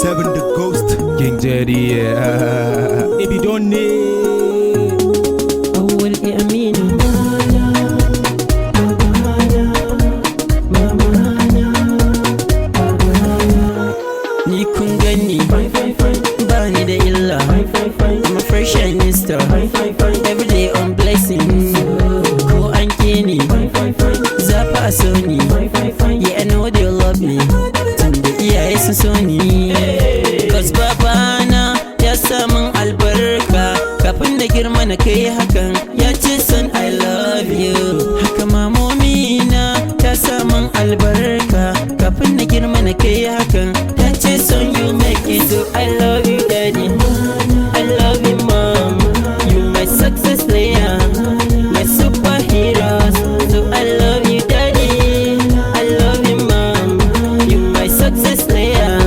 Seven the ghost. King Jerry, If you don't need, أول أمين ni kun gani bani da illa. I'm a fresh shining star, every day on blessings. Ko an keni zafa a so ni, yeah I know they love me tunda iyaye sun so ni. Cause babana ya samun albarka kafin da girma na kai hakan, ya ce son I love you. Haka mamomina ta samun albarka kafin na girma na kai hakan, ta ce son you make it. So I love you daddy, I love you mom, you my success layer, my superheroes. So I love you daddy, I love you mom, you my success layer,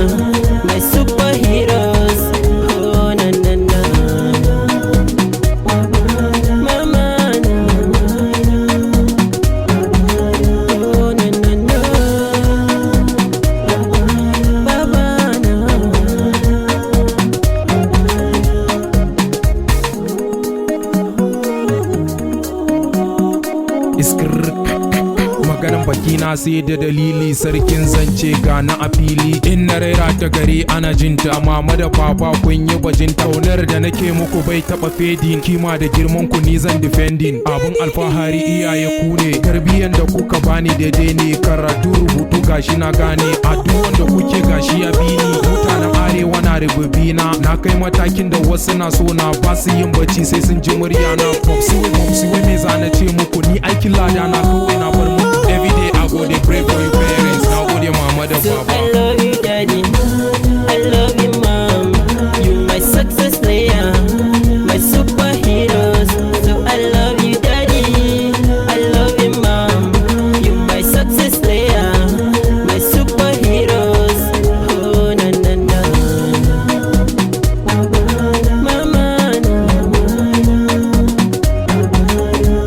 my superheroes. Oh na na na Mamana, oh na na na Babana. iskir maganan baki na sai da dalili, sarkin zance ga na a fili. In na raira ta gari ana jinta, mama da papa kun yi bajinta. Kaunar da nake muku bai taba fedin, kima da girman ku ni zan defending. Abun alfahari iyaye ku ne, tarbiyyan da kuka bani daidai ne. Karatu rubutu gashi na gane, addu'an da kuke gashi ya bini. Mutanen arewa na rububi na kai matakin da wasu na so na ba su yin bacci sai sun ji murya na. Popsi wai me za na ce muku, ni aikin lada na kawai na bar muku. Everyday I go dey pray for you parents, na gode mama da So baba. I love you daddy, I love you mom, you my success layer, my superheroes. So I love you daddy, I love you mom, you my success layer, my superheroes. Oh na na na Mamana,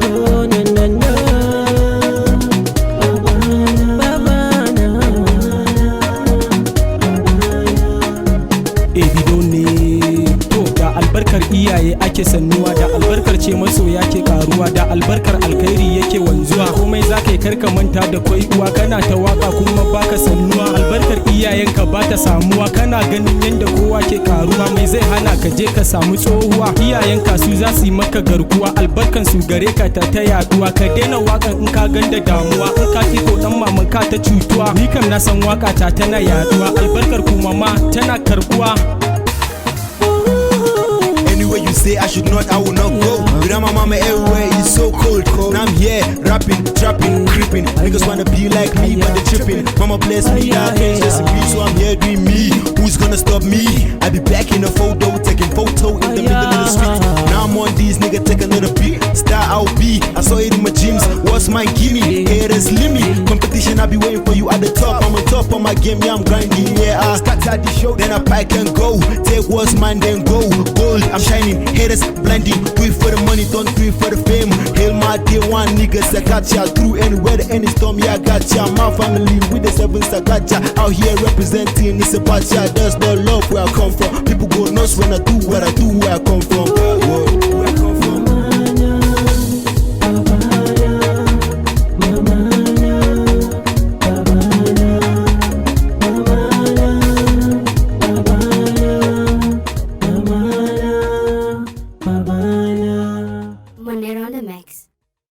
oh na na na if you don't need. To da albarkar iyaye ake sannuwa, da albarkar ce masoya ke karuwa, da albarkar alkhairi yake wanzuwa. Komai za ka yi karka manta da kwai uwa, kana ta waka kuma baka sannuwa. Albarkar iyayenka ba ta samuwa, kana ganin yadda kowa ke karuwa. Mai zai hana ka je ka samu tsohuwa, iyayenka su za su yi maka garkuwa. Albarkan su gare ka ta yaduwa, ka daina wakan in ka ganda damuwa. In ka fito dan maman ka ta cutuwa, ni kam na san waka ta tana yaduwa. Albarkar kuma ma tana karbuwa. Anywhere you say I should not, I will not go. Without my mama everywhere, it's so cold. Now I'm here, rapping, trapping, creeping. Niggas wanna be like me, but they tripping. Mama bless me, I can't just be, so I'm here doing me. Who's gonna stop me? I be back in the photo, taking photo in the middle of the street. Now I'm on these niggas, take another beat. Star I'll be, I saw it in my dreams. What's my gimme? Haters limit. Competition, I be waiting for you at the top. I'm on top of my game, yeah, I'm grinding. Yeah, I start at the show, then I pack and go. Take what's mine, then go. Gold, I'm shining, haters blending. Do it for the money, don't do it for the fame. Hail my day one niggas, I got ya. Through anywhere, any storm, yeah, I got ya. My family with the sevens, I got ya. Out here representing, it's about ya. There's no love where I come from. People go nuts when I do what I do, where I come from. Where I come from. Monero on the mix.